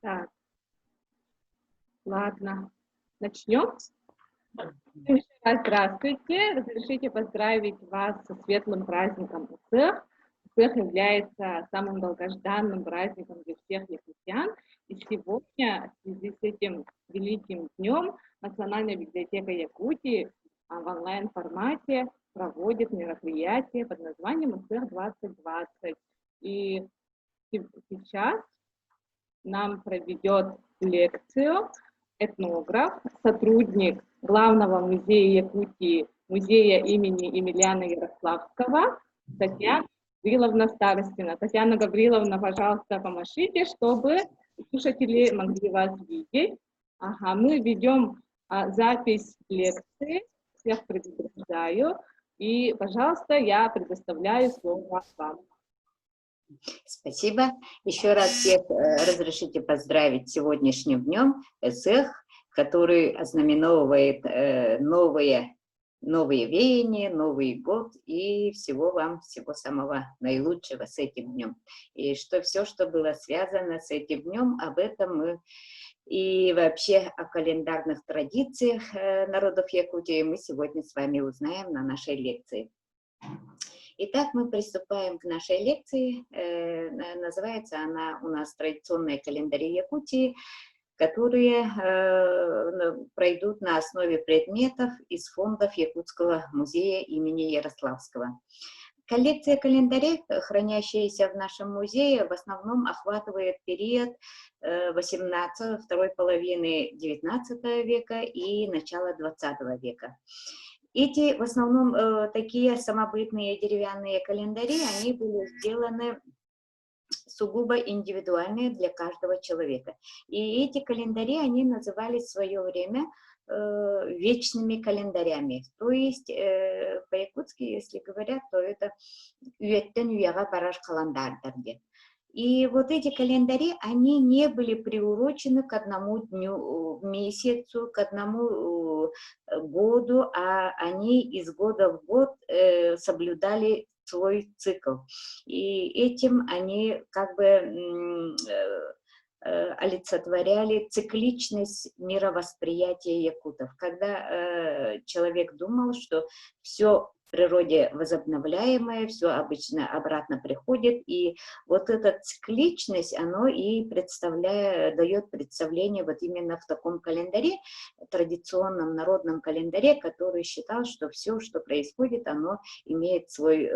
Так, ладно. Начнем. Еще раз здравствуйте. Разрешите поздравить вас со светлым праздником Усых. Усых является самым долгожданным праздником для всех якутян. И сегодня, в связи с этим великим днем, Национальная библиотека Якутии в онлайн-формате проводит мероприятие под названием Усых 2020. И сейчас нам проведет лекцию этнограф, сотрудник Главного музея Якутии, музея имени Емельяна Ярославского, Татьяна Гавриловна Старостина. Татьяна Гавриловна, пожалуйста, помашите, чтобы слушатели могли вас видеть. Ага, мы ведем запись лекции, всех предупреждаю, и, пожалуйста, я предоставляю слово вам. Спасибо. Еще раз всех разрешите поздравить сегодняшним днем Эсэх, который ознаменовывает новые веяния, Новый год, и всего вам, всего самого наилучшего с этим днем. И что все, что было связано с этим днем, об этом мы и вообще о календарных традициях народов Якутии мы сегодня с вами узнаем на нашей лекции. Итак, мы приступаем к нашей лекции. Называется она у нас «Традиционные календари Якутии», которые пройдут на основе предметов из фондов Якутского музея имени Ярославского. Коллекция календарей, хранящаяся в нашем музее, в основном охватывает период второй половины XIX века и начала XX века. Эти в основном такие самобытные деревянные календари, они были сделаны сугубо индивидуальные для каждого человека. И эти календари, они назывались в свое время вечными календарями. То есть по-якутски, если говорят, то это «Үйеттен үйяға барар календарь». И вот эти календари, они не были приурочены к одному дню, месяцу, к одному году, а они из года в год соблюдали свой цикл. И этим они как бы олицетворяли цикличность мировосприятия якутов. Когда человек думал, что все в природе возобновляемое, все обычно обратно приходит, и вот эта цикличность, оно и дает представление вот именно в таком календаре, традиционном народном календаре, который считал, что все, что происходит, оно имеет свой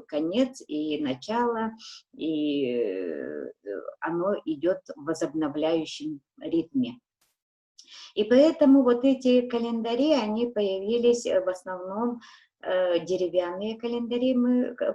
конец и начало, и оно идет в возобновляющем ритме. И поэтому вот эти календари, они появились в основном деревянные календари,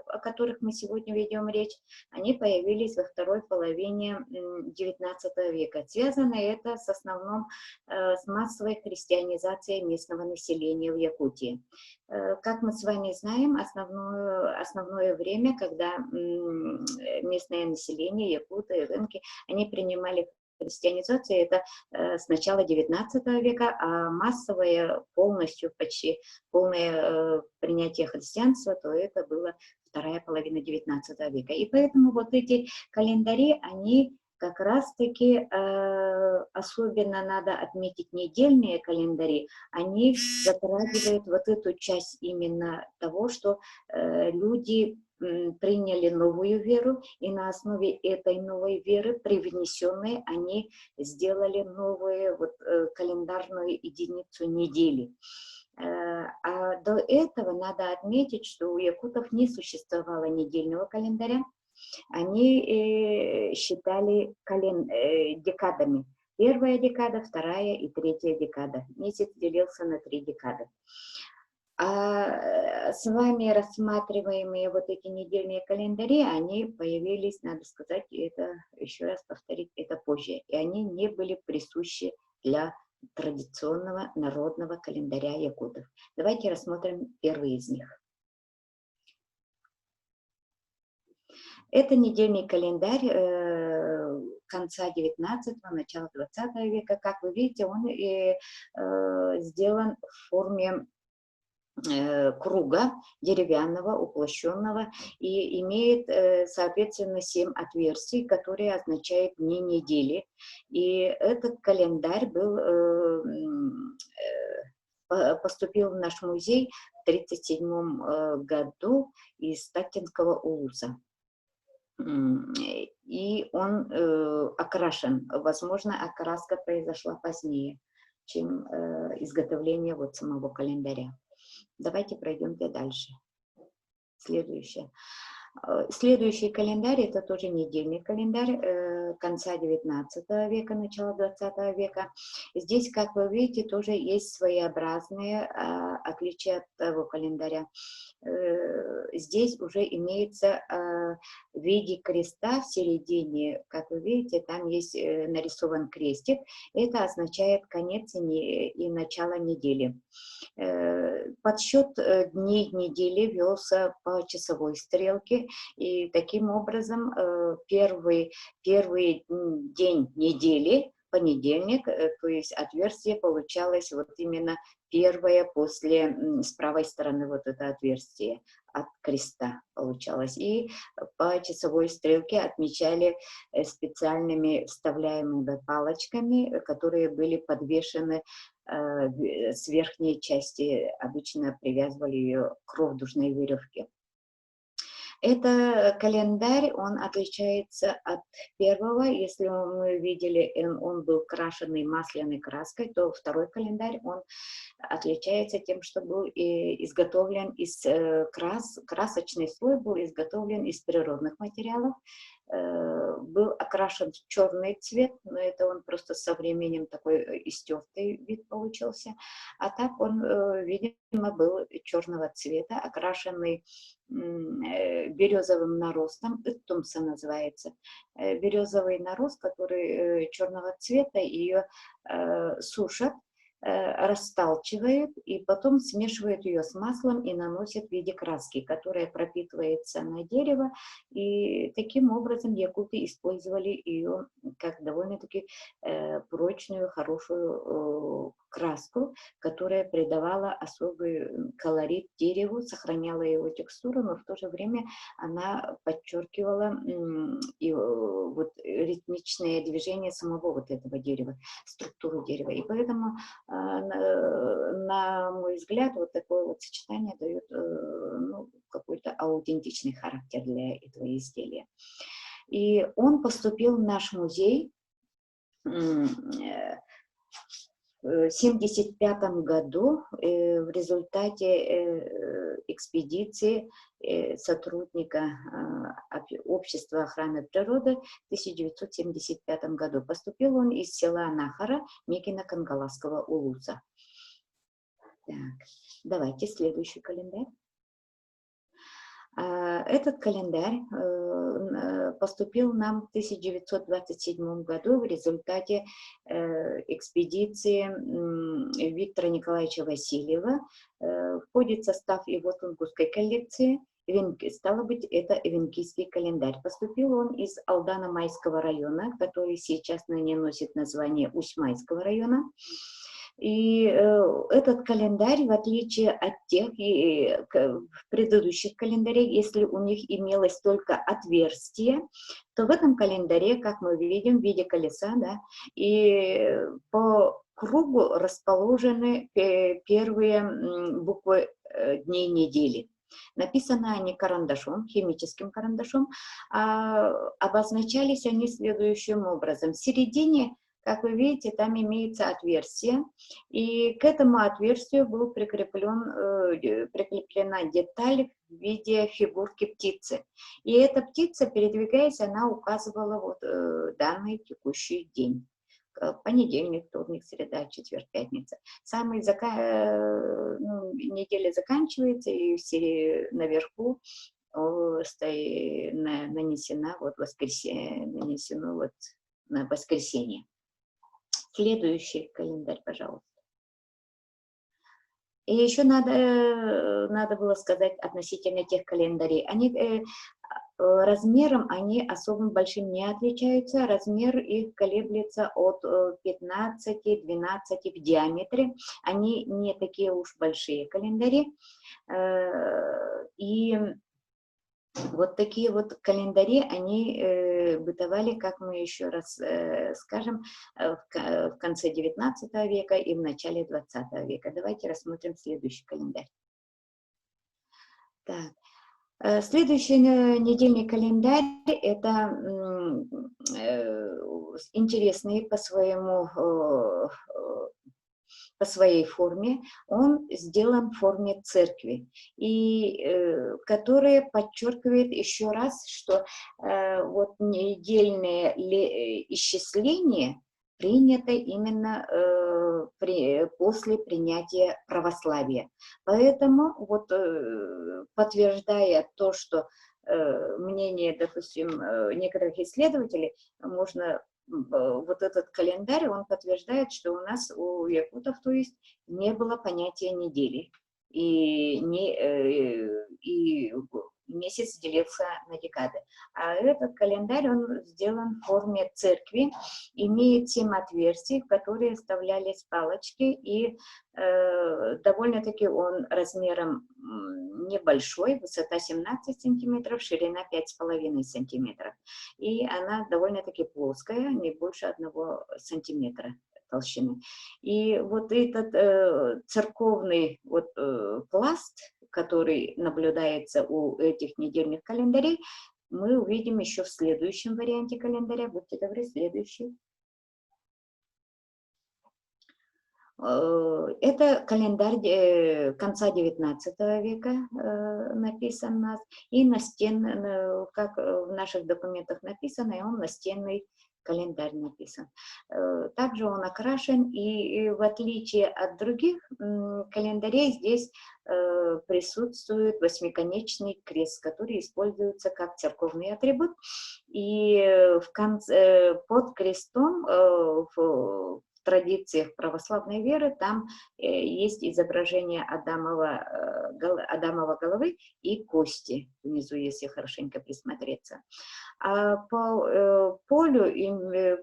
о которых мы сегодня ведем речь, они появились во второй половине XIX века. Связано это с основном с массовой христианизацией местного населения в Якутии. Как мы с вами знаем, основное время, когда местное население, якуты, рынки, они принимали христианизация, это с начала XIX века, а массовое, почти полное принятие христианства, то это было вторая половина XIX века. И поэтому вот эти календари, они как раз-таки особенно надо отметить недельные календари, они затрагивают вот эту часть именно того, что люди приняли новую веру, и на основе этой новой веры, привнесенной, они сделали новую календарную единицу недели. А до этого надо отметить, что у якутов не существовало недельного календаря, они считали декадами. Первая декада, вторая и третья декада. Месяц делился на 3 декады. А с вами рассматриваемые вот эти недельные календари, они появились, надо сказать, это, еще раз повторить, это позже. И они не были присущи для традиционного народного календаря якутов. Давайте рассмотрим первый из них. Это недельный календарь конца 19-го, начала 20 века. Как вы видите, он сделан в форме круга деревянного, уплощенного, и имеет, соответственно, 7 отверстий, которые означают дни недели. И этот календарь поступил в наш музей в 1937 году из Таттинского улуса. И он окрашен. Возможно, окраска произошла позднее, чем изготовление вот самого календаря. Давайте пройдемте дальше. Следующее. Следующий календарь — это тоже недельный календарь конца 19 века, начала 20 века. Здесь, как вы видите, тоже есть своеобразные отличия от того календаря. Здесь уже имеется в виде креста в середине, как вы видите, там есть нарисован крестик. Это означает конец и начало недели. Подсчет дней недели велся по часовой стрелке, и таким образом первый день недели, понедельник, то есть отверстие получалось вот именно первое с правой стороны вот это отверстие от креста получалось. И по часовой стрелке отмечали специальными вставляемыми палочками, которые были подвешены с верхней части, обычно привязывали ее к ровдужной веревке. Это календарь, он отличается от первого. Если мы видели, он был крашеный масляной краской, то второй календарь, он отличается тем, что был изготовлен из красочный слой был изготовлен из природных материалов. Был окрашен в черный цвет, но это он просто со временем такой истертый вид получился. А так он, видимо, был черного цвета, окрашенный березовым наростом, тумса называется. Березовый нарост, который черного цвета, ее сушат, расталчивают и потом смешивают ее с маслом и наносят в виде краски, которая пропитывается на дерево. И таким образом якуты использовали ее как довольно-таки прочную, хорошую краску, которая придавала особый колорит дереву, сохраняла его текстуру, но в то же время она подчеркивала вот ритмичное движение самого вот этого дерева, структуру дерева. И поэтому, на мой взгляд, вот такое вот сочетание дает какой-то аутентичный характер для этого изделия. И он поступил в наш музей в 1975 году в результате экспедиции сотрудника Общества охраны природы в 1975 году. Поступил он из села Нахара Микино-Кангаласского улуса. Так, давайте следующий календарь. Этот календарь поступил нам в 1927 году в результате экспедиции Виктора Николаевича Васильева. Входит в состав его тунгусской коллекции. Стало быть, это венкийский календарь. Поступил он из Алдано-Майского района, который сейчас ныне носит название Усть-Майского района. И этот календарь, в отличие от тех предыдущих календарей, если у них имелось только отверстие, то в этом календаре, как мы видим, в виде колеса, да, и по кругу расположены первые буквы дней недели. Написаны они карандашом, химическим карандашом, а обозначались они следующим образом. В середине, как вы видите, там имеется отверстие, и к этому отверстию была прикреплена деталь в виде фигурки птицы. И эта птица, передвигаясь, она указывала вот данный текущий день. Понедельник, вторник, среда, четверг, пятница. Неделя заканчивается, и наверху нанесено на воскресенье. Следующий календарь, пожалуйста. И еще надо было сказать относительно тех календарей. Размером они особо большим не отличаются. Размер их колеблется от 15-12 в диаметре. Они не такие уж большие календари. И вот такие вот календари, они бытовали, как мы еще раз скажем, в конце 19 века и в начале 20 века. Давайте рассмотрим следующий календарь. Так. Следующий недельный календарь – это интересный по своей форме. Он сделан в форме церкви, и который подчеркивает еще раз, что вот недельное исчисление принято именно после принятия православия. Поэтому, вот, подтверждая то, что мнение, допустим, некоторых исследователей, можно вот этот календарь, он подтверждает, что у нас, у якутов, то есть, не было понятия недели. И месяц делился на декады. А этот календарь, он сделан в форме церкви, имеет 7 отверстий, в которые вставлялись палочки, и довольно-таки он размером небольшой, высота 17 сантиметров, ширина 5,5 сантиметров. И она довольно-таки плоская, не больше 1 сантиметра толщины. И вот этот церковный вот, пласт, который наблюдается у этих недельных календарей, мы увидим еще в следующем варианте календаря. Будьте добры, следующий. Это календарь конца 19 века написан у нас, и как в наших документах написано, и он настенный календарь написан. Также он окрашен, и в отличие от других календарей, здесь присутствует 8-конечный крест, который используется как церковный атрибут. И под крестом в традициях православной веры там есть изображение Адамова головы и кости внизу, если хорошенько присмотреться. А по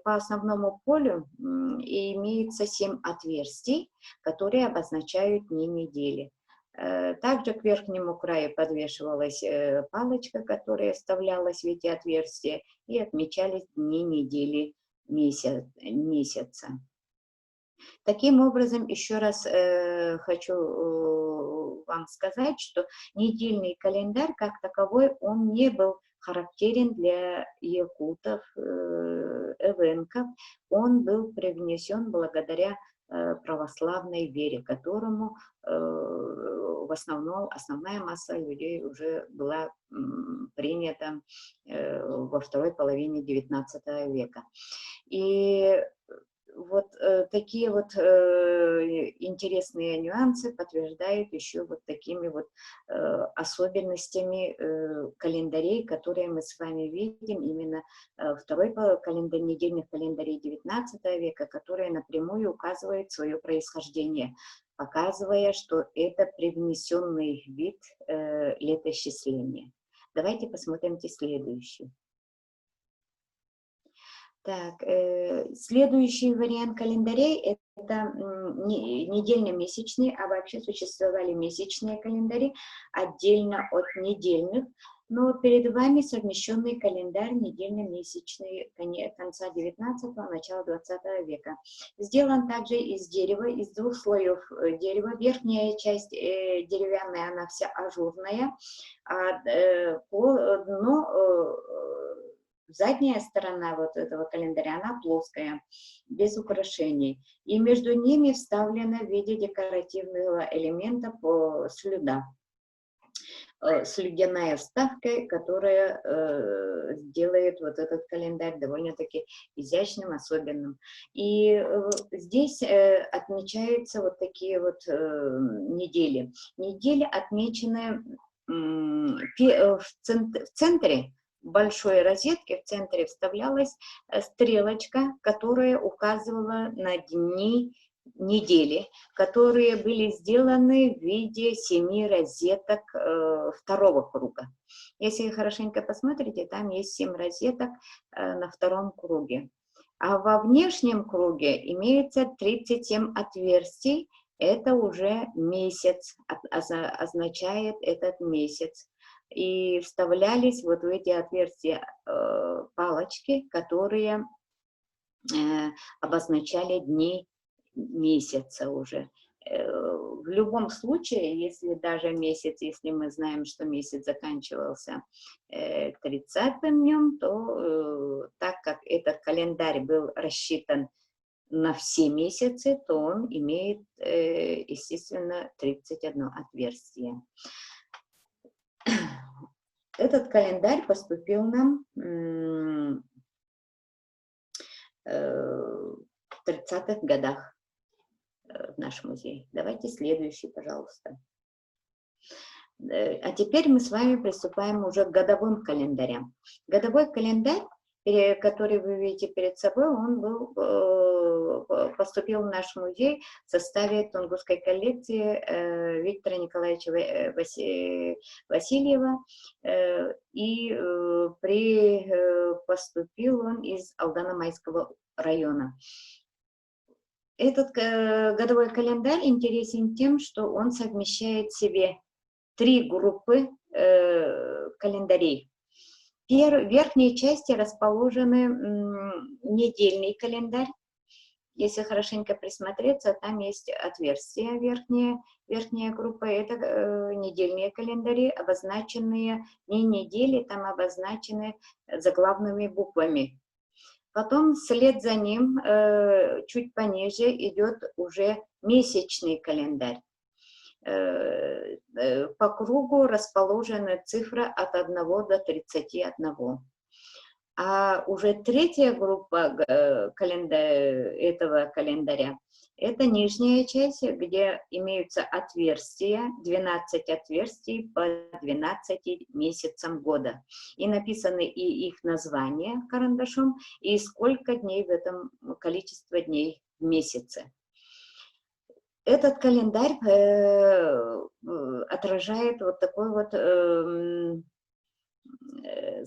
основному полю имеется 7 отверстий, которые обозначают дни недели. Также к верхнему краю подвешивалась палочка, которая вставлялась в эти отверстия, и отмечались дни недели месяца. Таким образом, еще раз хочу вам сказать, что недельный календарь как таковой, он не был характерен для якутов, эвенков, он был привнесен благодаря православной вере, которому основная масса людей уже была принята во второй половине XIX века. И вот такие вот интересные нюансы подтверждают еще вот такими вот особенностями календарей, которые мы с вами видим, именно второй календарь, недельных календарей XIX века, которые напрямую указывают свое происхождение, показывая, что это привнесенный вид летоисчисления. Давайте посмотрим следующий. Так, следующий вариант календарей – это недельно-месячные, а вообще существовали месячные календари отдельно от недельных, но перед вами совмещенный календарь недельно-месячный конца 19-го, начала 20 века. Сделан также из дерева, из 2 слоев дерева. Верхняя часть деревянная, она вся ажурная, а задняя сторона вот этого календаря, она плоская, без украшений. И между ними вставлена в виде декоративного элемента слюдяная вставка, которая делает вот этот календарь довольно-таки изящным, особенным. И здесь отмечаются вот такие вот недели. Недели отмечены в центре, в большой розетке в центре вставлялась стрелочка, которая указывала на дни недели, которые были сделаны в виде 7 розеток второго круга. Если хорошенько посмотрите, там есть 7 розеток на втором круге. А во внешнем круге имеется 37 отверстий. Это уже месяц, означает этот месяц. И вставлялись вот в эти отверстия палочки, которые обозначали дни месяца уже. В любом случае, если даже месяц, если мы знаем, что месяц заканчивался 30-м днем, то так как этот календарь был рассчитан на все месяцы, то он имеет, естественно, 31 отверстие. Этот календарь поступил нам в 30-х годах в наш музей. Давайте следующий, пожалуйста. А теперь мы с вами приступаем уже к годовым календарям. Годовой календарь, который вы видите перед собой, он поступил в наш музей в составе тунгусской коллекции Виктора Николаевича Васильева, и поступил он из Алдана-Майского района. Этот годовой календарь интересен тем, что он совмещает в себе 3 группы календарей. В верхней части расположены недельный календарь. Если хорошенько присмотреться, там есть отверстия верхние. Верхняя группа – это недельные календари, обозначенные не недели, там обозначены заглавными буквами. Потом вслед за ним, чуть пониже, идет уже месячный календарь. По кругу расположены цифры от 1 до 31. А уже третья группа этого календаря – это нижняя часть, где имеются отверстия, 12 отверстий по 12 месяцам года. И написаны и их названия карандашом, и сколько дней в этом, количество дней в месяце. Этот календарь отражает вот такой вот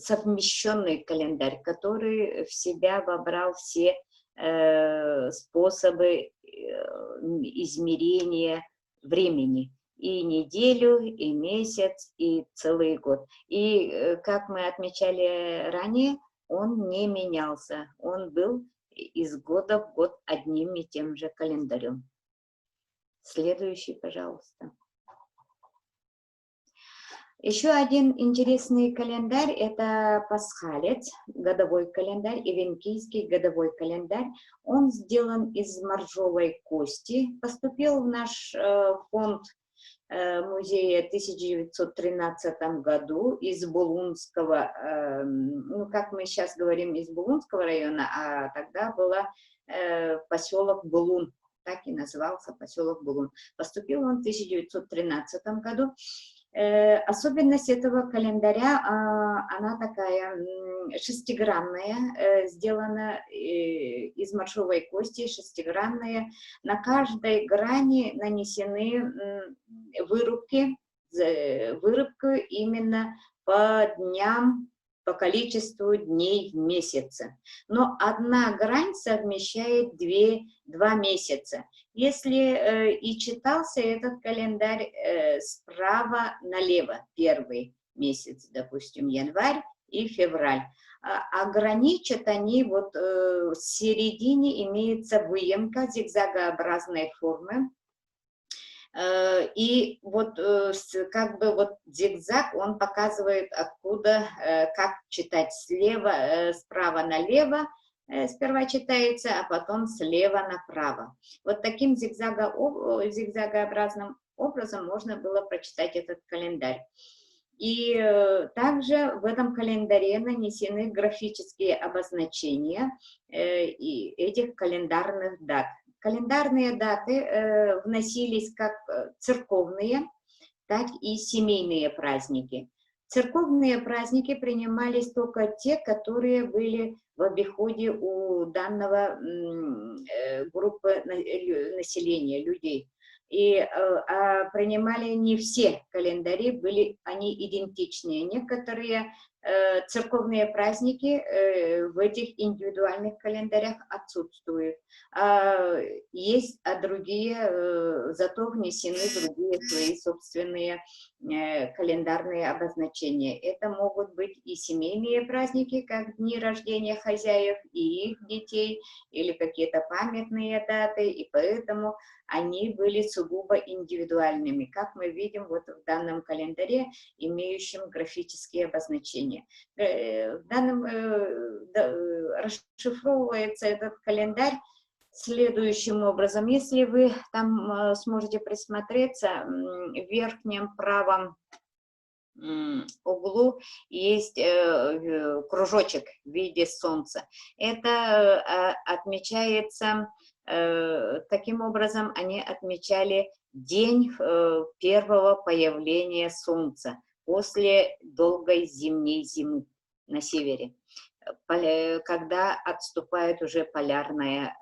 совмещенный календарь, который в себя вобрал все способы измерения времени. И неделю, и месяц, и целый год. И, как мы отмечали ранее, он не менялся. Он был из года в год одним и тем же календарем. Следующий, пожалуйста. Еще один интересный календарь – это пасхалец, годовой календарь, ивенкийский годовой календарь. Он сделан из моржовой кости, поступил в наш фонд музея в 1913 году из Булунского, ну, как мы сейчас говорим, из Булунского района, а тогда был поселок Булун. Так и назывался поселок Булун. Поступил он в 1913 году. Особенность этого календаря, она такая шестигранная, сделана из моржовой кости, шестигранная. На каждой грани нанесены вырубки именно по дням, по количеству дней в месяце. Но одна грань совмещает 2 месяца. Если и читался этот календарь справа налево, первый месяц, допустим, январь и февраль, а граничат они вот в середине имеется выемка зигзагообразной формы. И вот как бы вот зигзаг, он показывает, откуда, как читать справа налево, сперва читается, а потом слева направо. Вот таким зигзагообразным образом можно было прочитать этот календарь. И также в этом календаре нанесены графические обозначения этих календарных дат. Календарные даты вносились как церковные, так и семейные праздники. Церковные праздники принимались только те, которые были в обиходе у данного группы населения, людей. А принимали не все календари, были они идентичные. Некоторые церковные праздники в этих индивидуальных календарях отсутствуют. Есть, а другие зато внесены другие свои собственные календарные обозначения. Это могут быть и семейные праздники, как дни рождения хозяев и их детей, или какие-то памятные даты, и поэтому они были сугубо индивидуальными, как мы видим вот в данном календаре, имеющем графические обозначения. Расшифровывается этот календарь следующим образом. Если вы там сможете присмотреться, в верхнем правом углу есть кружочек в виде солнца. Это отмечается, таким образом они отмечали день первого появления солнца после долгой зимней зимы на севере, когда отступает уже полярная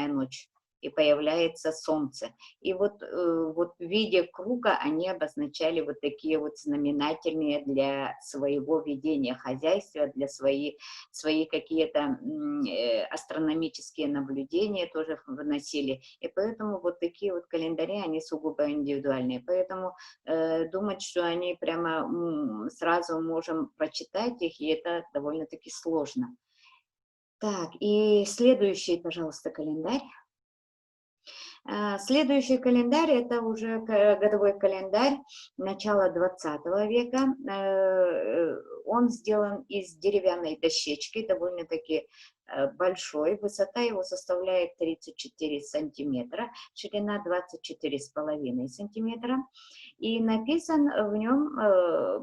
ночь и появляется солнце. И вот в виде круга они обозначали вот такие вот знаменательные для своего ведения хозяйства, для свои какие-то астрономические наблюдения тоже вносили. И поэтому вот такие вот календари, они сугубо индивидуальные. Поэтому думать, что они прямо сразу можем прочитать их, и это довольно-таки сложно. Так, и следующий, пожалуйста, календарь. Следующий календарь – это уже годовой календарь начала 20 века. Он сделан из деревянной дощечки, довольно-таки большой. Высота его составляет 34 сантиметра, ширина 24,5 сантиметра. И написан в нем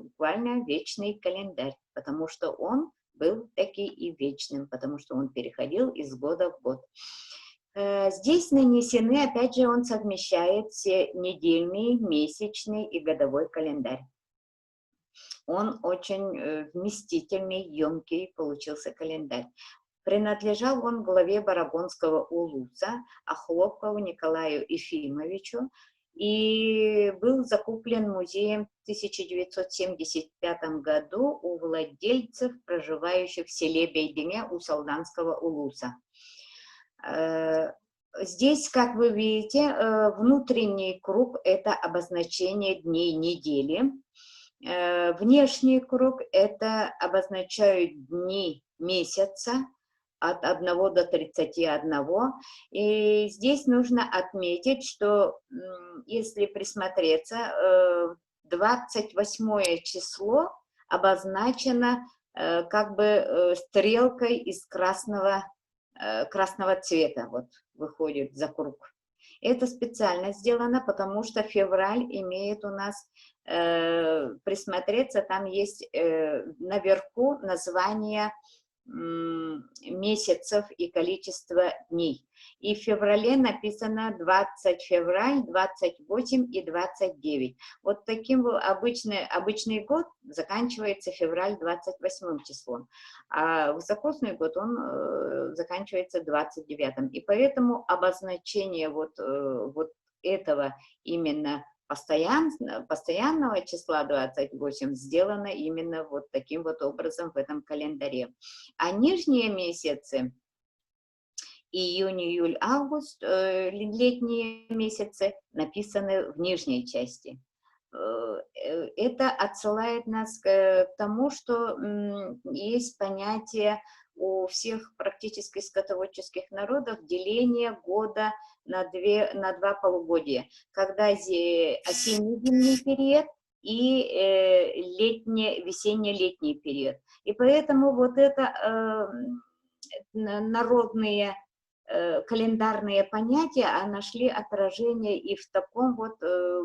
буквально вечный календарь, потому что он был таки и вечным, потому что он переходил из года в год. Здесь нанесены, опять же, он совмещает все недельный, месячный и годовой календарь. Он очень вместительный, емкий получился календарь. Принадлежал он главе Барагонского улуса Охлопкову Николаю Ефимовичу и был закуплен музеем в 1975 году у владельцев, проживающих в селе Бейдине у Салданского улуса. Здесь, как вы видите, внутренний круг – это обозначение дней недели. Внешний круг – это обозначают дни месяца от 1 до 31. И здесь нужно отметить, что если присмотреться, 28 число обозначено как бы стрелкой из красного цвета, вот выходит за круг. Это специально сделано, потому что февраль имеет у нас, присмотреться, там есть наверху название месяцев и количество дней. И в феврале написано 20 февраль, 28 и 29. Вот таким обычный год заканчивается февраль 28 числом, а высокосный год он заканчивается 29. И поэтому обозначение вот этого именно постоянного числа 28 сделано именно вот таким вот образом в этом календаре. А нижние месяцы, июнь, июль, август, летние месяцы, написаны в нижней части. Это отсылает нас к тому, что есть понятие у всех практически скотоводческих народов деление года на два полугодия, когда осенне-зимний период и весенне-летний период. И поэтому вот это народные календарные понятия нашли отражение и в таком вот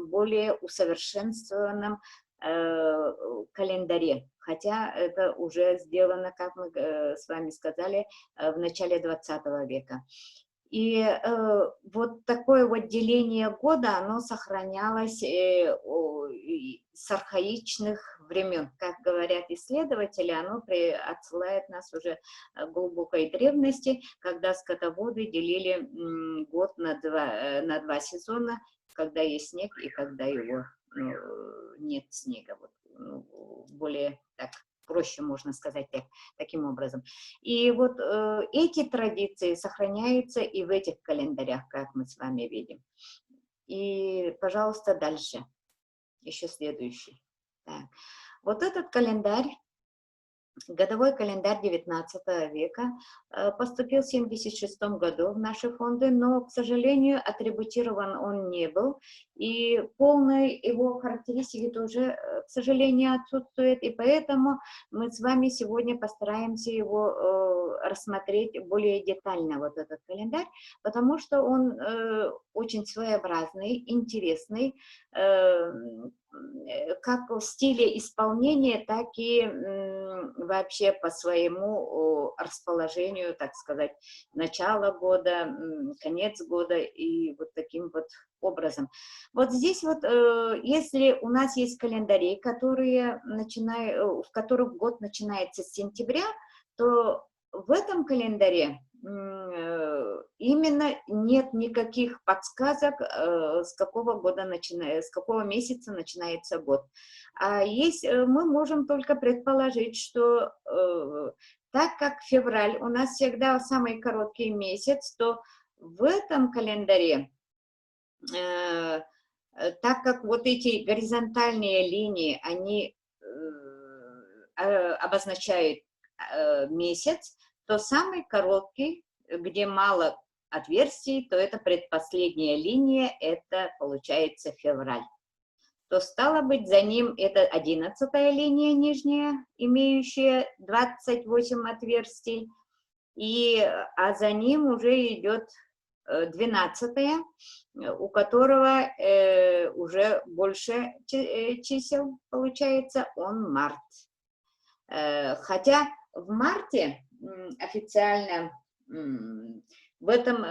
более усовершенствованном календаре, хотя это уже сделано, как мы с вами сказали, в начале 20 века. И вот такое вот деление года, оно сохранялось с архаичных времен. Как говорят исследователи, оно отсылает нас уже к глубокой древности, когда скотоводы делили год на два сезона, когда есть снег и когда его нет снега. Вот, более так проще можно сказать таким образом. И вот эти традиции сохраняются и в этих календарях, как мы с вами видим. И, пожалуйста, дальше. Еще следующий. Так. Вот этот календарь, годовой календарь 19 века, поступил в 1976 году в наши фонды, но, к сожалению, атрибутирован он не был, и полной его характеристики тоже, к сожалению, отсутствует, и поэтому мы с вами сегодня постараемся его рассмотреть более детально, вот этот календарь, потому что он очень своеобразный, интересный, как в стиле исполнения, так и вообще по своему расположению, так сказать, начало года, конец года и вот таким вот образом. Вот здесь вот, если у нас есть календари, в которых год начинается с сентября, то в этом календаре именно нет никаких подсказок, с какого месяца начинается год. А мы можем только предположить, что так как февраль у нас всегда самый короткий месяц, то в этом календаре, так как вот эти горизонтальные линии, они обозначают месяц, то самый короткий, где мало отверстий, то это предпоследняя линия, это получается февраль. То стало быть, за ним это 11-я линия нижняя, имеющая 28 отверстий, а за ним уже идет 12-я, у которого уже больше чисел получается, он март. Хотя в марте официально в этом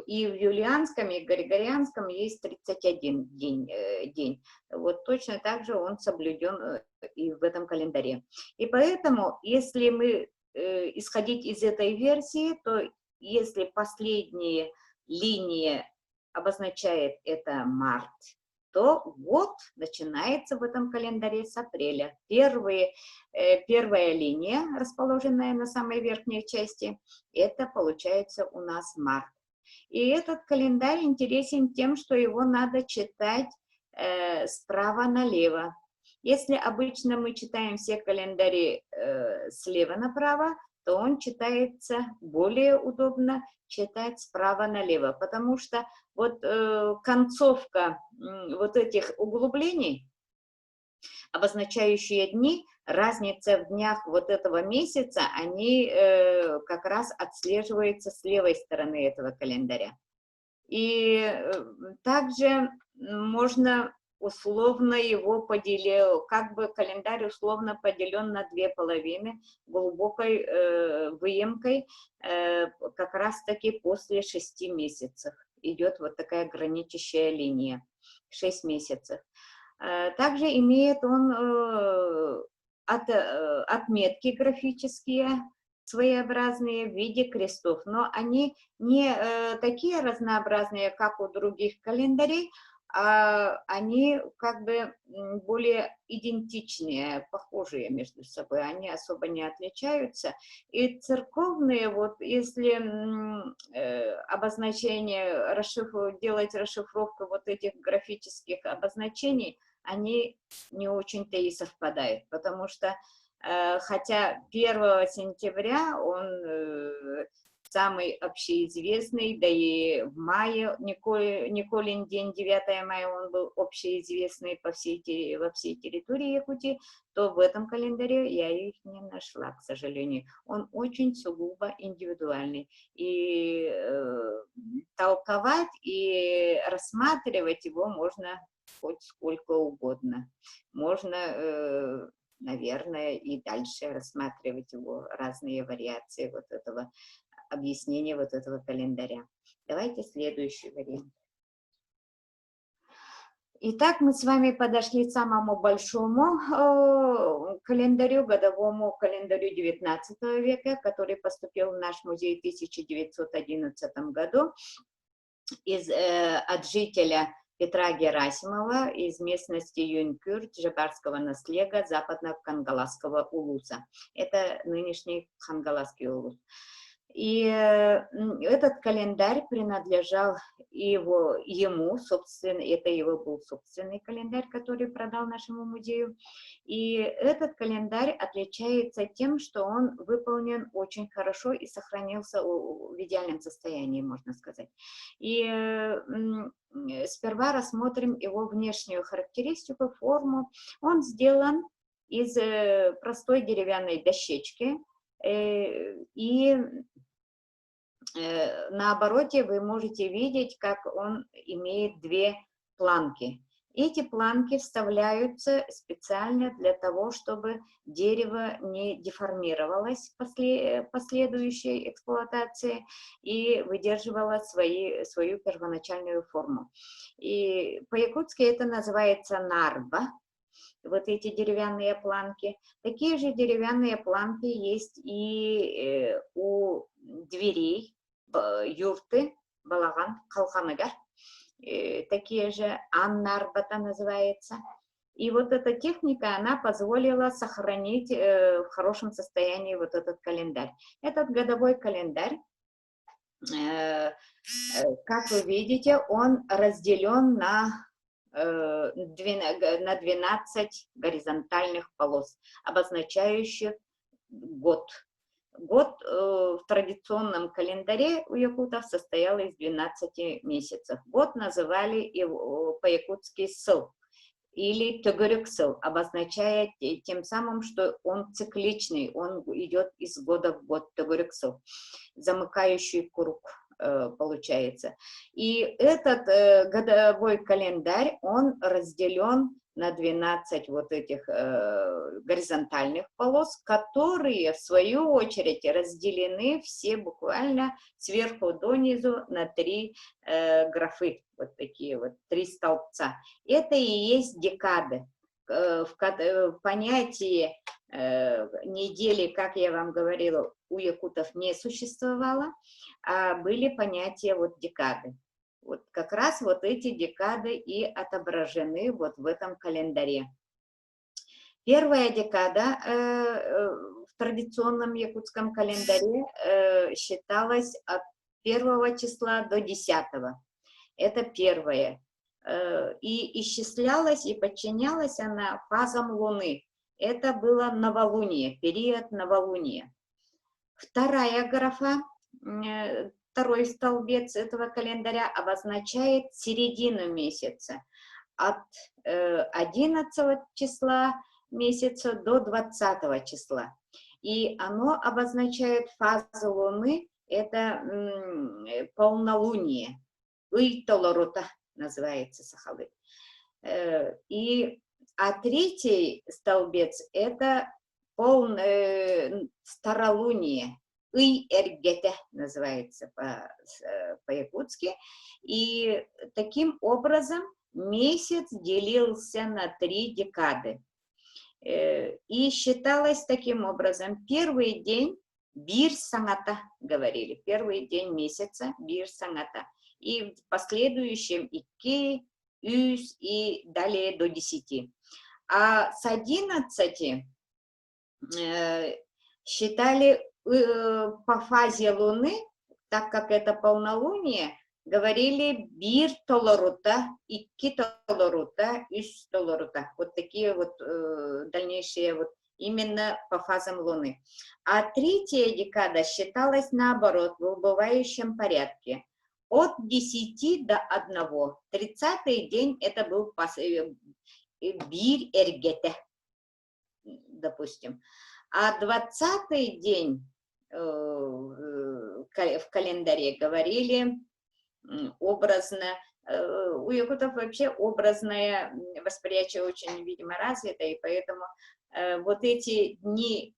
и в юлианском, и в григорианском есть 31 день. Вот точно так же он соблюден и в этом календаре. И поэтому, если мы исходить из этой версии, то если последняя линия обозначает это март, то год начинается в этом календаре с апреля. Первая линия, расположенная на самой верхней части, это получается у нас март. И этот календарь интересен тем, что его надо читать справа налево. Если обычно мы читаем все календари слева направо, то он читается более удобно читать справа налево, потому что вот концовка вот этих углублений, обозначающие дни, разница в днях вот этого месяца, они как раз отслеживаются с левой стороны этого календаря. И также можно условно его как бы календарь условно поделен на две половины, глубокой выемкой, как раз-таки после 6 месяцев идет вот такая граничащая линия, 6 месяцев. Также имеет он отметки графические, своеобразные в виде крестов, но они не такие разнообразные, как у других календарей, а они как бы более идентичные, похожие между собой, они особо не отличаются. И церковные, вот если делать расшифровку вот этих графических обозначений, они не очень-то и совпадают, потому что хотя 1 сентября он самый общеизвестный, да и в мае, Николин день, 9 мая, он был общеизвестный во всей территории Якутии, то в этом календаре я их не нашла, к сожалению. Он очень сугубо индивидуальный. И толковать и рассматривать его можно хоть сколько угодно. Можно наверное, и дальше рассматривать его разные вариации вот этого объяснение вот этого календаря. Давайте следующий вариант. Итак, мы с вами подошли к самому большому календарю, годовому календарю 19 века, который поступил в наш музей в 1911 году от жителя Петра Герасимова из местности Юнкюрт Джабарского наслега западно-Кангаласского улуса. Это нынешний Хангаласский улус. И этот календарь принадлежал ему, собственно, это его был собственный календарь, который продал нашему музею. И этот календарь отличается тем, что он выполнен очень хорошо и сохранился в идеальном состоянии, можно сказать. И сперва рассмотрим его внешнюю характеристику, форму. Он сделан из простой деревянной дощечки, и на обороте вы можете видеть, как он имеет две планки. Эти планки вставляются специально для того, чтобы дерево не деформировалось в последующей эксплуатации и выдерживало свою первоначальную форму. И по-якутски это называется нарба. Вот эти деревянные планки. Такие же деревянные планки есть и у дверей, юрты, балаган, калханагар. Такие же аннарбата называется. И вот эта техника, она позволила сохранить в хорошем состоянии вот этот календарь. Этот годовой календарь, как вы видите, он разделен на 12 горизонтальных полос, обозначающих год. Год в традиционном календаре у якутов состоял из 12 месяцев. Год называли по-якутски сыл или төгөрөк-сыл, обозначая тем самым, что он цикличный, он идет из года в год, төгөрөк-сыл, замыкающий круг получается. И этот годовой календарь, он разделен на 12 вот этих горизонтальных полос, которые в свою очередь разделены все буквально сверху донизу на 3 графы, вот такие вот 3 столбца. Это и есть декады. В понятии недели, как я вам говорила, у якутов не существовало, а были понятия вот декады. Вот как раз вот эти декады и отображены вот в этом календаре. Первая декада в традиционном якутском календаре считалась от 1 числа до 10. Это первое. И исчислялась и подчинялась она фазам Луны. Это было новолуние, период новолуния. Вторая графа, второй столбец этого календаря обозначает середину месяца. От 11 числа месяца до 20 числа. И оно обозначает фазу Луны, это полнолуние. Уйтолорута называется Сахалы. А третий столбец это старолуние. Ый-эргете называется по-якутски. И таким образом месяц делился на 3 декады. И считалось таким образом, первый день бир-сангата, говорили, первый день месяца бир-сангата. И в последующем икки, юс и далее до 10. А с 11 считали по фазе Луны, так как это полнолуние, говорили бир толорута, икки толорута, юс толорута. Вот такие вот дальнейшие вот именно по фазам Луны. А третья декада считалась наоборот, в убывающем порядке. От 10 до 1. 30-й день это был бир-эргете, допустим. А 20-й день в календаре говорили образно. У якутов вообще образное восприятие очень, видимо, развито, и поэтому вот эти дни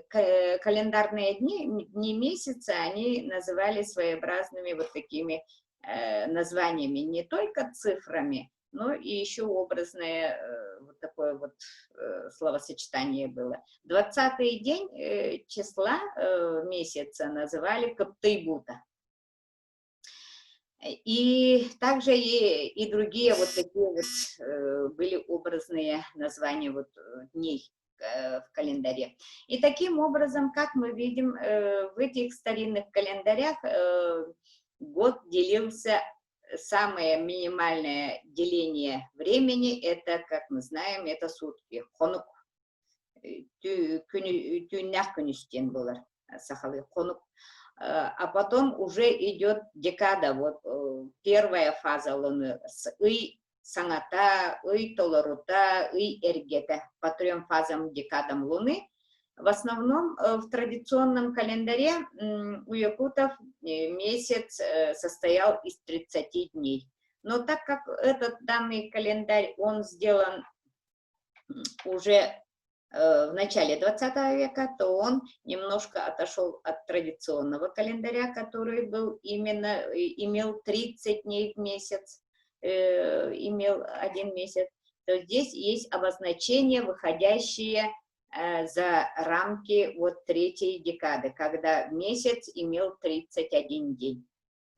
календарные дни месяца, они называли своеобразными вот такими названиями, не только цифрами, но и еще образное вот такое вот словосочетание было. 20-й день числа месяца называли Каптейбута. И также и другие вот такие вот были образные названия вот дней в календаре. И таким образом, как мы видим, в этих старинных календарях год делился, самое минимальное деление времени, это, как мы знаем, это сутки. Хонук. Тюнях күністен болар, сахалы хонук. А потом уже идет декада, вот первая фаза луны с ый сангата, ый толорута, ый эргета, по 3 фазам декадам луны. В основном в традиционном календаре у якутов месяц состоял из 30 дней. Но так как этот данный календарь, он сделан уже в начале 20 века, то он немножко отошел от традиционного календаря, который был имел 30 дней в месяц, имел 1 месяц. То здесь есть обозначения, выходящие за рамки вот 3-й декады, когда месяц имел 31 день.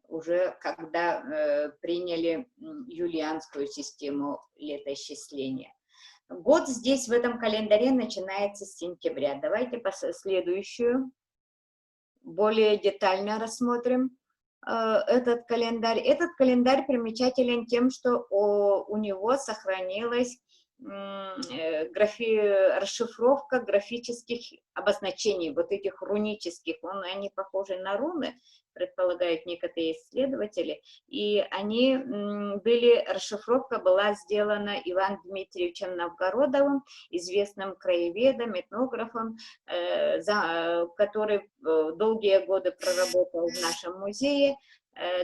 Уже когда приняли юлианскую систему летоисчисления. Год здесь в этом календаре начинается с сентября. Давайте следующую более детально рассмотрим этот календарь. Этот календарь примечателен тем, что у него сохранилась расшифровка графических обозначений, вот этих рунических. Они похожи на руны, предполагают некоторые исследователи, и расшифровка была сделана Иваном Дмитриевичем Новгородовым, известным краеведом, этнографом, который долгие годы проработал в нашем музее,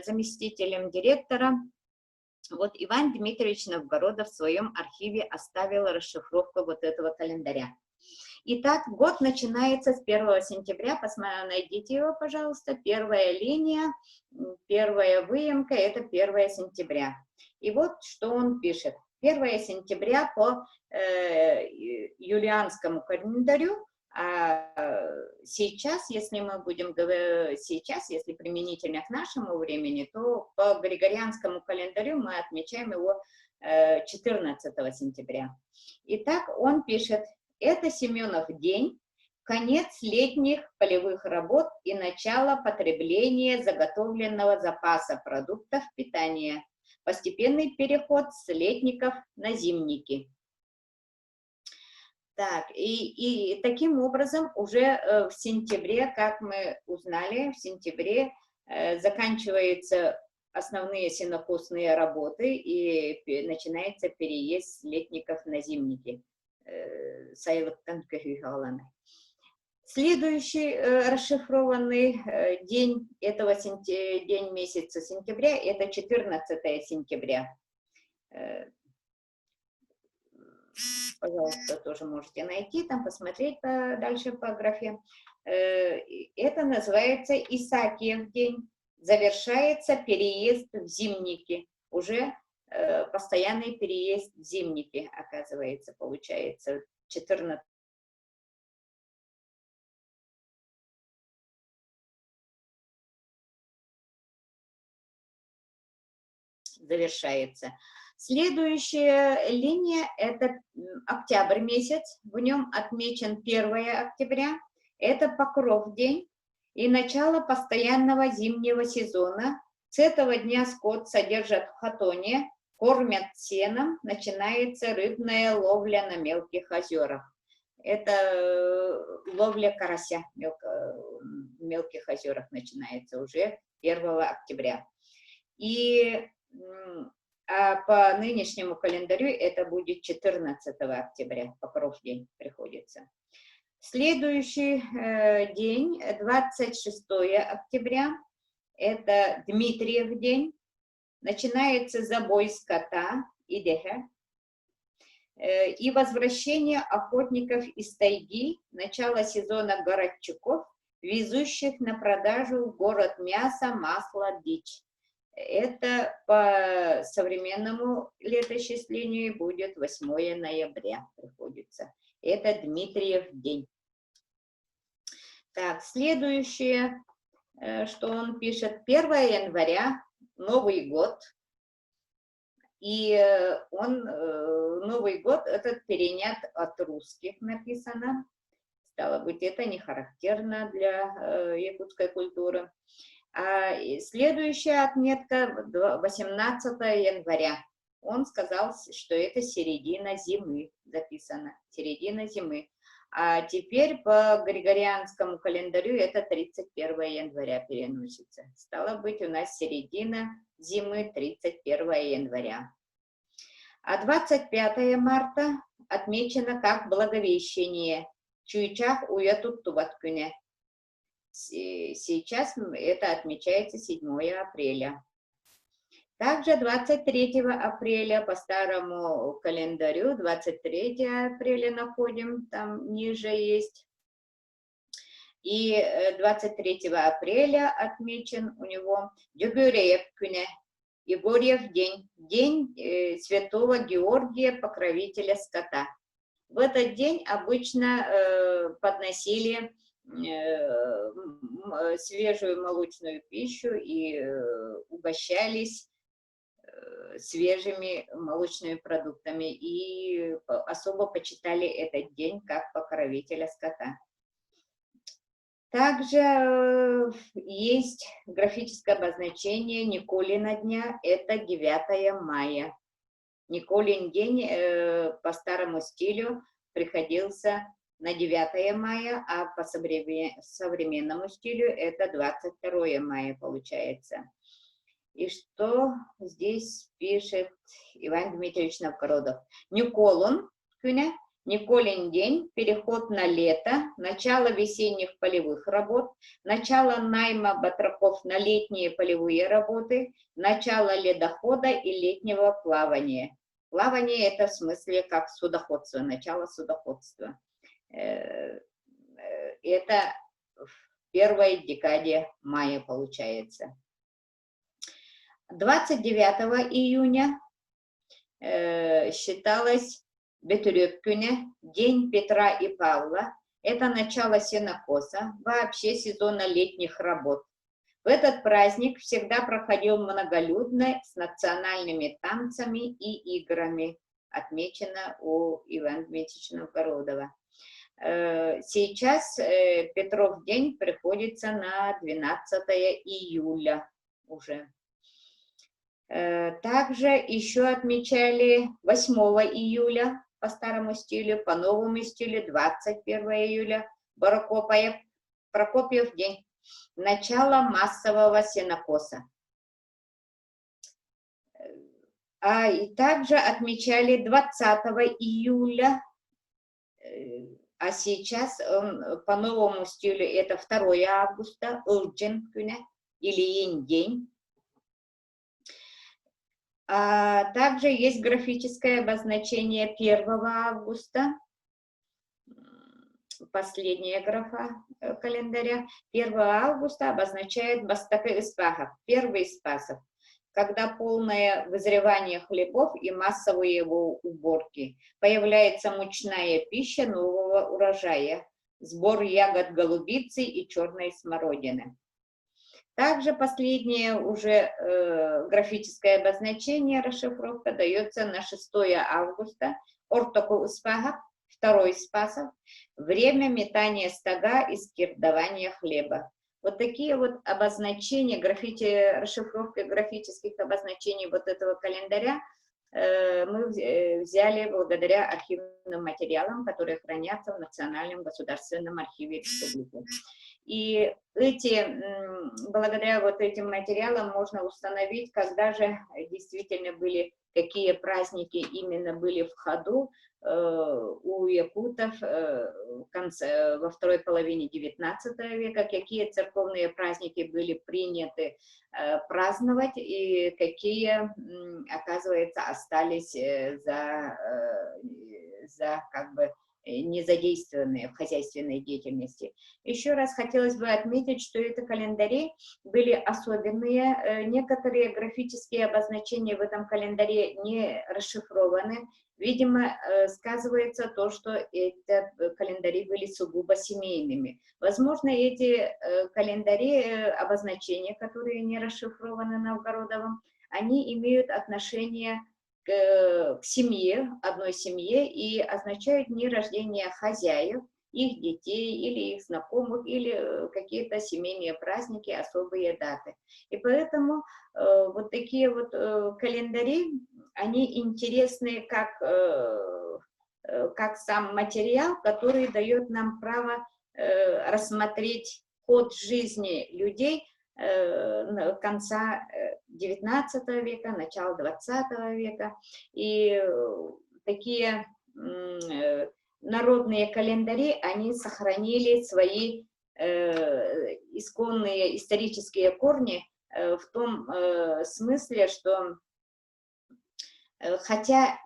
заместителем директора. Вот Иван Дмитриевич Новгородов в своем архиве оставил расшифровку вот этого календаря. Итак, год начинается с 1 сентября, найдите его, пожалуйста, первая линия, первая выемка, это 1 сентября. И вот что он пишет. 1 сентября по юлианскому календарю, а сейчас, если мы будем говорить, если применительно к нашему времени, то по григорианскому календарю мы отмечаем его 14 сентября. Итак, он пишет, это Семенов день, конец летних полевых работ и начало потребления заготовленного запаса продуктов питания, постепенный переход с летников на зимники. Так, и таким образом уже в сентябре, как мы узнали, в сентябре заканчиваются основные сенокосные работы и начинается переезд с летников на зимники. Следующий расшифрованный день этого день месяца сентября, это 14 сентября. Пожалуйста, тоже можете найти, там посмотреть дальше по графе. Это называется Исаакиев день. Завершается переезд в зимники. Уже постоянный переезд в зимники, оказывается, получается. 14. Завершается. Следующая линия – это октябрь месяц, в нем отмечен 1 октября, это Покров день и начало постоянного зимнего сезона. С этого дня скот содержат в хатоне, кормят сеном, начинается рыбная ловля на мелких озерах. Это ловля карася в мелких озерах начинается уже 1 октября. И по нынешнему календарю это будет 14 октября, Покров день приходится. Следующий день, 26 октября, это Дмитриев день. Начинается забой скота, идеха. и возвращение охотников из тайги, начало сезона городчиков, везущих на продажу в город мясо, масло, дичь. Это по современному летоисчислению будет 8 ноября приходится. Это Дмитриев день. Так, следующее, что он пишет, 1 января, Новый год. И Новый год этот перенят от русских, написано. Стало быть, это не характерно для якутской культуры. А следующая отметка 18 января. Он сказал, что это середина зимы, записано, середина зимы. А теперь по григорианскому календарю это 31 января переносится. Стало быть, у нас середина зимы 31 января. А 25 марта отмечено как Благовещение. Чуйчах уятут туваткуне. Сейчас это отмечается 7 апреля. Также 23 апреля по старому календарю, 23 апреля находим, там ниже есть. И 23 апреля отмечен у него Дюбюреев кюне, Егорьев день, день святого Георгия, покровителя скота. В этот день обычно подносили свежую молочную пищу и угощались свежими молочными продуктами и особо почитали этот день как покровителя скота. Также есть графическое обозначение Николина дня, это 9 мая. Николин день по старому стилю приходился на 9 мая, а по современному стилю это 22 мая получается. И что здесь пишет Иван Дмитриевич Новгородов? Николун, Николин день, переход на лето, начало весенних полевых работ, начало найма батраков на летние полевые работы, начало ледохода и летнего плавания. Плавание это в смысле как судоходство, начало судоходства. Это в первой декаде мая получается. 29 июня считалось Бетурюккюне, день Петра и Павла. Это начало сенокоса, вообще сезона летних работ. В этот праздник всегда проходил многолюдно с национальными танцами и играми, отмечено у Ивана Дмитриевича Новгородова. Сейчас Петров день приходится на 12 июля уже. Также еще отмечали 8 июля по старому стилю, по новому стилю 21 июля, Прокопьев день, начало массового сенокоса. И также отмечали 20 июля, а сейчас по новому стилю это 2 августа, Улджин-күне, или день. Также есть графическое обозначение 1 августа, последняя графа календаря. 1 августа обозначает Бастака Испахов, первый Спасов, когда полное вызревание хлебов и массовые его уборки, появляется мучная пища нового урожая, сбор ягод голубицы и черной смородины. Также последнее уже графическое обозначение, расшифровка, дается на 6 августа, Ортоку Испахов, 2 Спасов, время метания стога и скирдования хлеба. Вот такие вот обозначения, расшифровка графических обозначений вот этого календаря мы взяли благодаря архивным материалам, которые хранятся в Национальном государственном архиве республики. И благодаря вот этим материалам можно установить, когда же действительно какие праздники именно были в ходу у якутов во второй половине XIX века, какие церковные праздники были приняты праздновать и какие, оказывается, остались как бы не задействованные в хозяйственной деятельности. Еще раз хотелось бы отметить, что это календари были особенные. Некоторые графические обозначения в этом календаре не расшифрованы. Видимо, сказывается то, что эти календари были сугубо семейными. Возможно, эти календари, обозначения, которые не расшифрованы Новгородовым, они имеют отношение к семье, одной семье, и означают дни рождения хозяев, их детей, или их знакомых, или какие-то семейные праздники, особые даты. И поэтому вот такие вот календари, они интересны как сам материал, который дает нам право рассмотреть ход жизни людей конца XIX века, начала XX века. И такие народные календари, они сохранили свои исконные исторические корни в том смысле, что хотя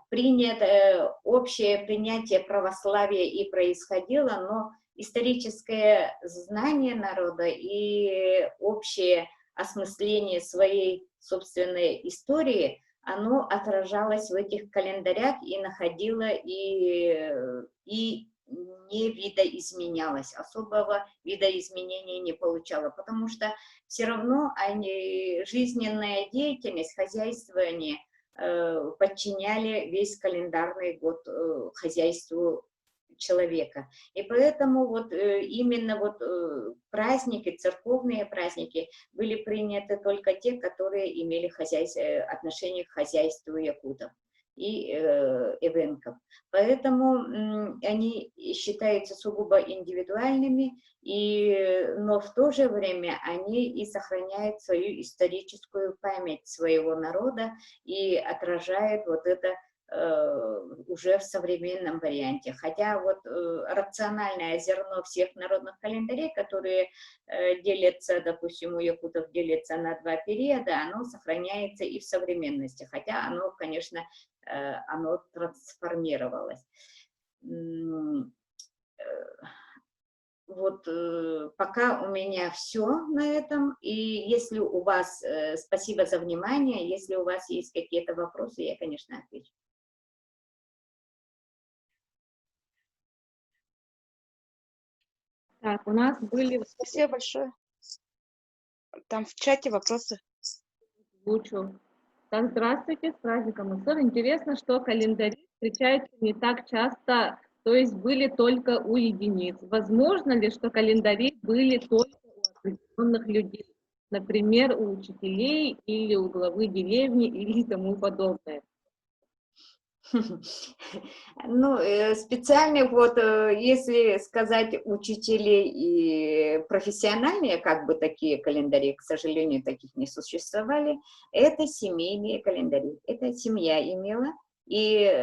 общее принятие православия и происходило, но историческое знание народа и общее осмысление своей собственной истории, оно отражалось в этих календарях и находило, и не видоизменялось, особого видоизменения не получало, потому что все равно жизненная деятельность, хозяйствование подчиняли весь календарный год хозяйству человека. И поэтому вот именно вот праздники, церковные праздники были приняты только те, которые имели отношение к хозяйству якутов и эвенков. Поэтому они считаются сугубо индивидуальными, но в то же время они и сохраняют свою историческую память своего народа и отражают вот это уже в современном варианте. Хотя вот рациональное зерно всех народных календарей, которые делятся, допустим, у якутов делятся на два периода, оно сохраняется и в современности, хотя оно, конечно, оно трансформировалось. Вот пока у меня все на этом, и если у вас, спасибо за внимание, если у вас есть какие-то вопросы, я, конечно, отвечу. Так, у нас были... Спасибо большое. Там в чате вопросы. Лучу. Так, здравствуйте, с праздником УСР. Интересно, что календари встречаются не так часто, то есть были только у единиц. Возможно ли, что календари были только у определенных людей, например, у учителей или у главы деревни или тому подобное? Ну, специальных, вот, если сказать, учителей и профессиональные, как бы такие календари, к сожалению, таких не существовали, это семейные календари. Это семья имела, и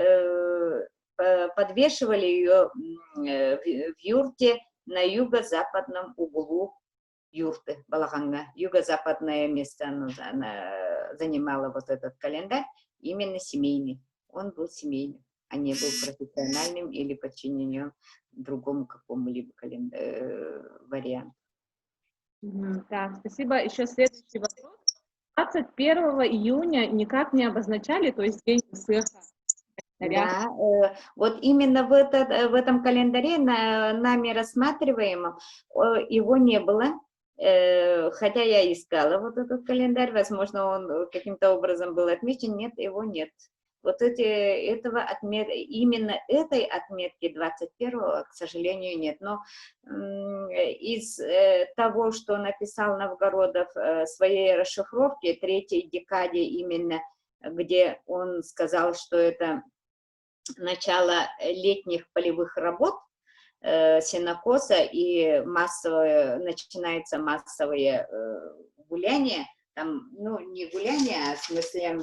подвешивали ее в юрте на юго-западном углу юрты Балаганга. Юго-западное место она занимала вот этот календарь, именно семейный. Он был семейным, а не был профессиональным или подчиненным другому какому-либо варианту. Так, спасибо. Еще следующий вопрос. 21 июня никак не обозначали, то есть день успеха. Да, вот именно в этом календаре, нами рассматриваемом, его не было. Хотя я искала вот этот календарь, возможно, он каким-то образом был отмечен, нет, его нет. Вот именно этой отметки 21-го, к сожалению, нет. Но из того, что написал Новгородов в своей расшифровке, третьей декаде именно, где он сказал, что это начало летних полевых работ, сенокоса, и начинается массовое гуляние, там, ну, не гуляние, а в смысле,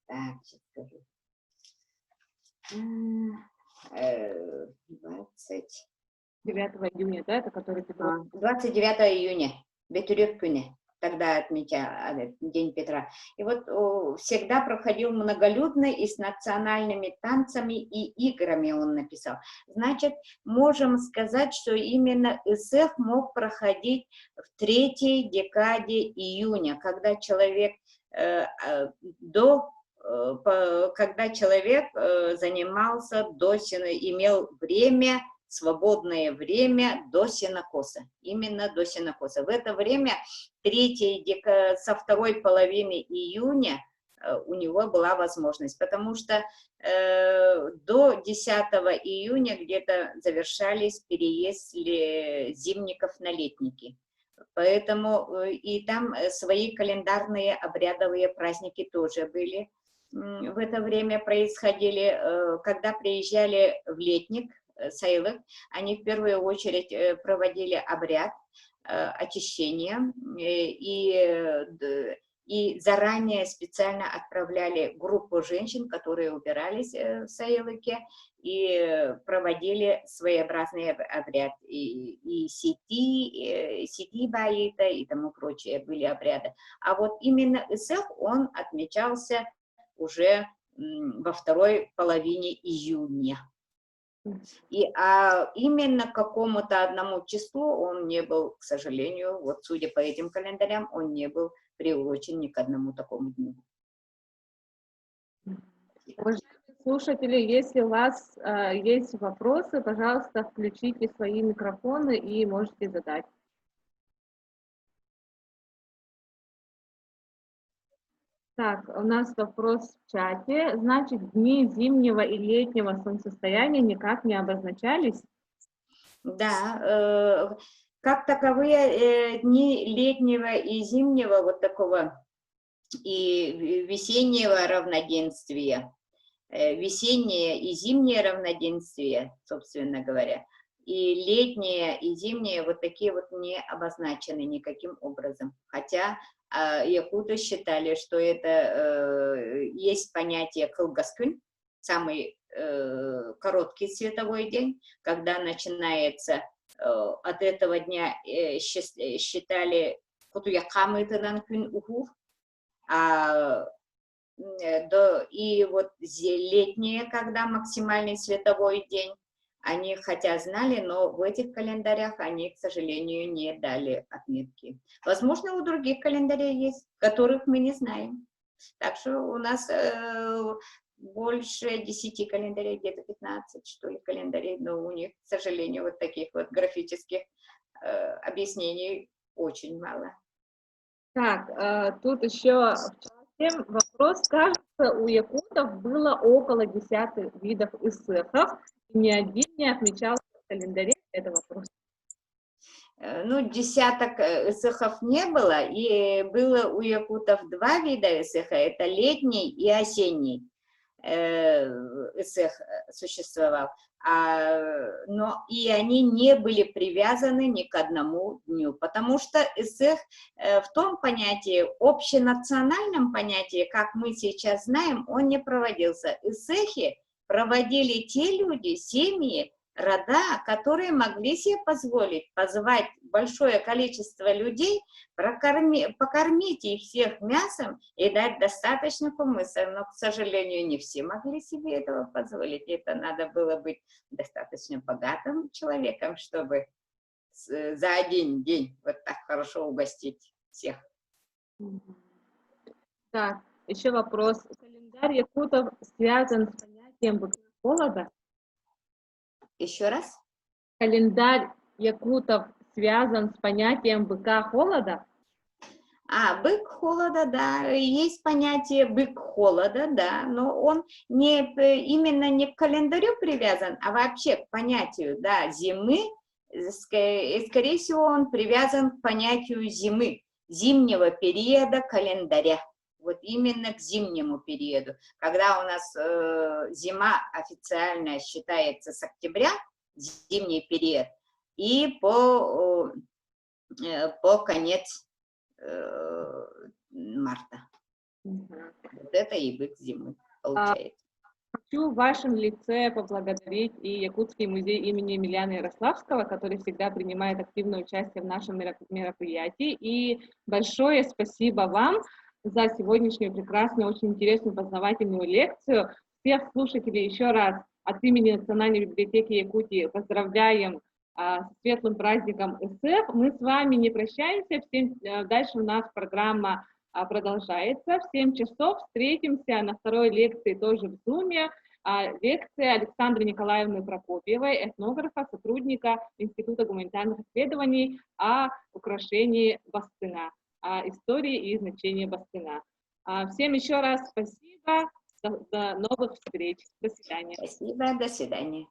так, сейчас скажу, 9 июня, да, это который... 29 июня, Бетюрек Кюне. тогда отмечали День Петра. И вот всегда проходил многолюдно и с национальными танцами и играми он написал. Значит, можем сказать, что именно Исех мог проходить в третьей декаде июня, когда человек когда человек занимался имел время, свободное время до сенокоса, именно до сенокоса. В это время со второй половины июня у него была возможность, потому что до 10 июня где-то завершались переезд зимников на летники. Поэтому и там свои календарные обрядовые праздники тоже были. В это время происходили, когда приезжали в летник, Сейлых, они в первую очередь проводили обряд очищения и заранее специально отправляли группу женщин, которые убирались в Сейлыке, и проводили своеобразный обряд. И сити баита и тому прочее были обряды. А вот именно Исех, он отмечался уже во второй половине июня. Именно к какому-то одному числу он не был, к сожалению, вот судя по этим календарям, он не был приурочен ни к одному такому дню. Уважаемые слушатели, если у вас есть вопросы, пожалуйста, включите свои микрофоны и можете задать. Так, у нас вопрос в чате. Значит, дни зимнего и летнего солнцестояния никак не обозначались? Да, как таковые дни летнего и зимнего вот такого и весеннего равноденствия, весеннее и зимнее равноденствие, собственно говоря, и летнее и зимнее вот такие вот не обозначены никаким образом. Хотя якуты считали, что это есть понятие кылгаскүн, самый короткий световой день, когда начинается от этого дня считали кутуякамытынан күн уху, и вот летнее, когда максимальный световой день, они хотя знали, но в этих календарях они, к сожалению, не дали отметки. Возможно, у других календарей есть, которых мы не знаем. Так что у нас больше 10 календарей, где-то 15, что ли, календарей, но у них, к сожалению, вот таких вот графических объяснений очень мало. Так, тут еще вопрос. Кажется, у якутов было около 10 видов исехов, и ни один не отмечался в календаре. Это вопрос. Ну, десяток исехов не было, и было у якутов 2 вида исеха, это летний и осенний исех существовал, но и они не были привязаны ни к одному дню, потому что исех в том понятии, общенациональном понятии, как мы сейчас знаем, он не проводился. Исехи проводили те люди, семьи, рода, которые могли себе позволить позвать большое количество людей, покормить их всех мясом и дать достаточно кумыса. Но, к сожалению, не все могли себе этого позволить. Это надо было быть достаточно богатым человеком, чтобы за один день вот так хорошо угостить всех. Так, еще вопрос. Календарь якутов связан с понятием быка холода? Еще раз? Календарь якутов связан с понятием быка холода? Бык холода, да, есть понятие бык холода, да, но он именно не к календарю привязан, а вообще к понятию, да, зимы, скорее всего, он привязан к понятию зимы, зимнего периода календаря. Вот именно к зимнему периоду, когда у нас зима официально считается с октября, зимний период, и по конец марта. Вот это и бык зимы получается. Хочу в вашем лице поблагодарить и Якутский музей имени Емельяна Ярославского, который всегда принимает активное участие в нашем мероприятии. И большое спасибо вам за сегодняшнюю прекрасную, очень интересную познавательную лекцию. Всех слушателей еще раз от имени Национальной библиотеки Якутии поздравляем с светлым праздником СФ. Мы с вами не прощаемся, дальше у нас программа продолжается. В 7 часов встретимся на второй лекции тоже в Зуме. Лекция Александры Николаевны Прокопьевой, этнографа, сотрудника Института гуманитарных исследований о украшении бастына, о истории и значении бастына. Всем еще раз спасибо, до новых встреч, до свидания. Спасибо, до свидания.